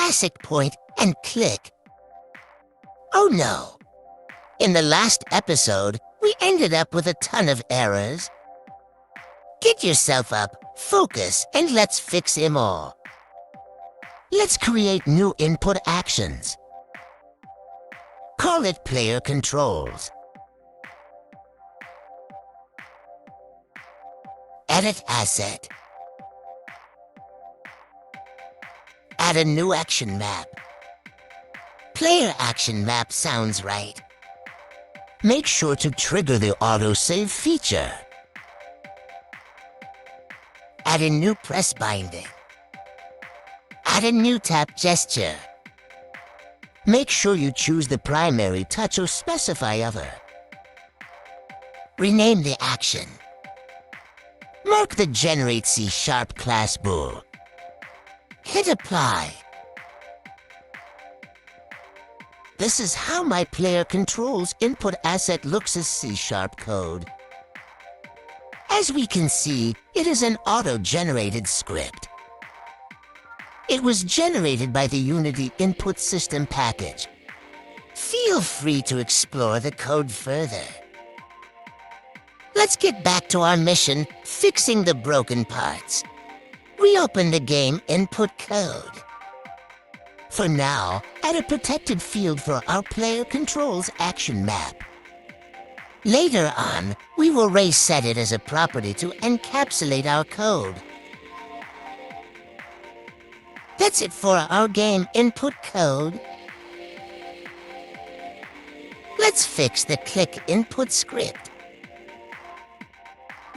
classic point and click. Oh no! In the last episode, we ended up with a ton of errors. Get yourself up, focus, and let's fix them all. Let's create new input actions. Call it player controls. Edit asset. Add a new action map. Player action map sounds right. Make sure to trigger the autosave feature. Add a new press binding. Add a new tap gesture. Make sure you choose the primary touch or specify other. Rename the action. Mark the Generate C# class bool. Hit apply. This is how my player controls input asset looks as C# code. As we can see, it is an auto-generated script. It was generated by the Unity input system package. Feel free to explore the code further. Let's get back to our mission, fixing the broken parts. Reopen the game input code. For now, add a protected field for our player controls action map. Later on, we will reset it as a property to encapsulate our code. That's it for our game input code. Let's fix the click input script.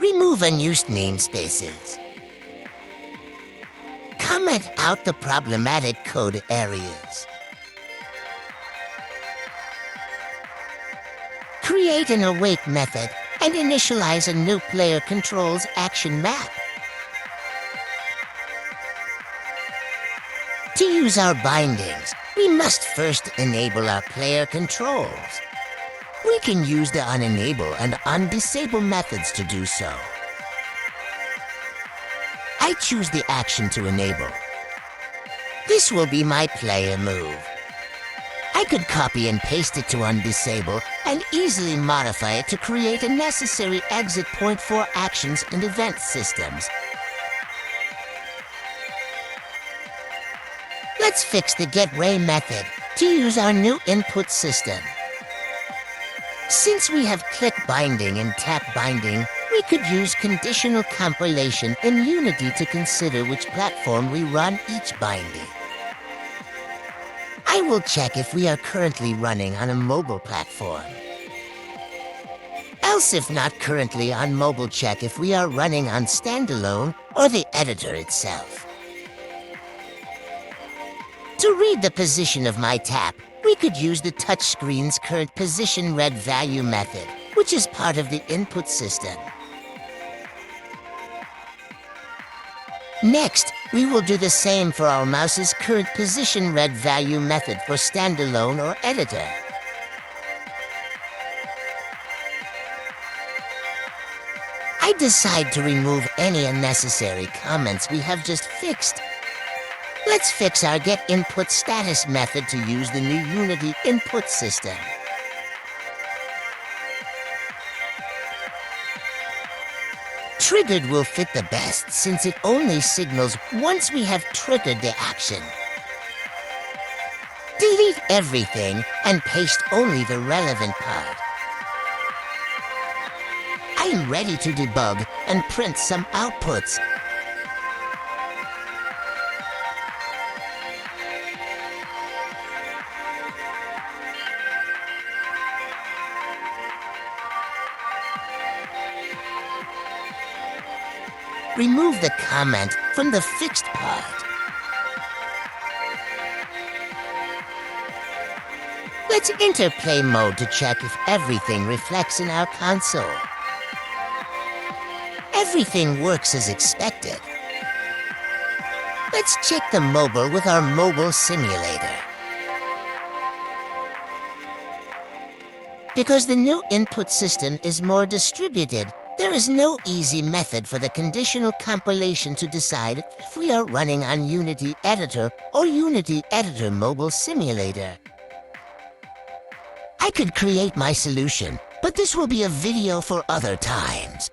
Remove unused namespaces. Comment out the problematic code areas. Create an await method and initialize a new player controls action map. To use our bindings, we must first enable our player controls. We can use the unenable and undisable methods to do so. I choose the action to enable. This will be my player move. I could copy and paste it to undisable and easily modify it to create a necessary exit point for actions and event systems. Let's fix the getRay method to use our new input system. Since we have click binding and tap binding, we could use conditional compilation in Unity to consider which platform we run each binding. I will check if we are currently running on a mobile platform. Else, if not currently on mobile, check if we are running on standalone or the editor itself. To read the position of my tap, we could use the touchscreen's current position read value method, which is part of the input system. Next, we will do the same for our mouse's current position read value method for standalone or editor. I decide to remove any unnecessary comments we have just fixed. Let's fix our getInputStatus method to use the new Unity input system. Triggered will fit the best since it only signals once we have triggered the action. Delete everything and paste only the relevant part. I am ready to debug and print some outputs. Remove the comment from the fixed part. Let's enter play mode to check if everything reflects in our console. Everything works as expected. Let's check the mobile with our mobile simulator. Because the new input system is more distributed, There is no easy method for the conditional compilation to decide if we are running on Unity Editor or Unity Editor Mobile Simulator. I could create my solution, but this will be a video for other times.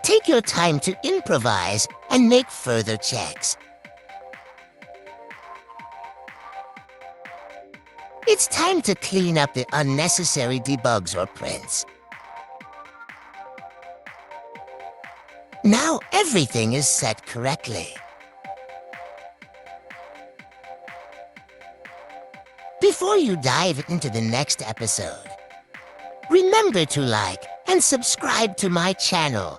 Take your time to improvise and make further checks. It's time to clean up the unnecessary debugs or prints. Now everything is set correctly. Before you dive into the next episode, remember to like and subscribe to my channel.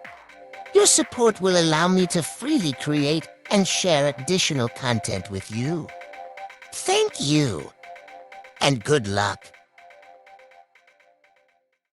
Your support will allow me to freely create and share additional content with you. Thank you, and good luck.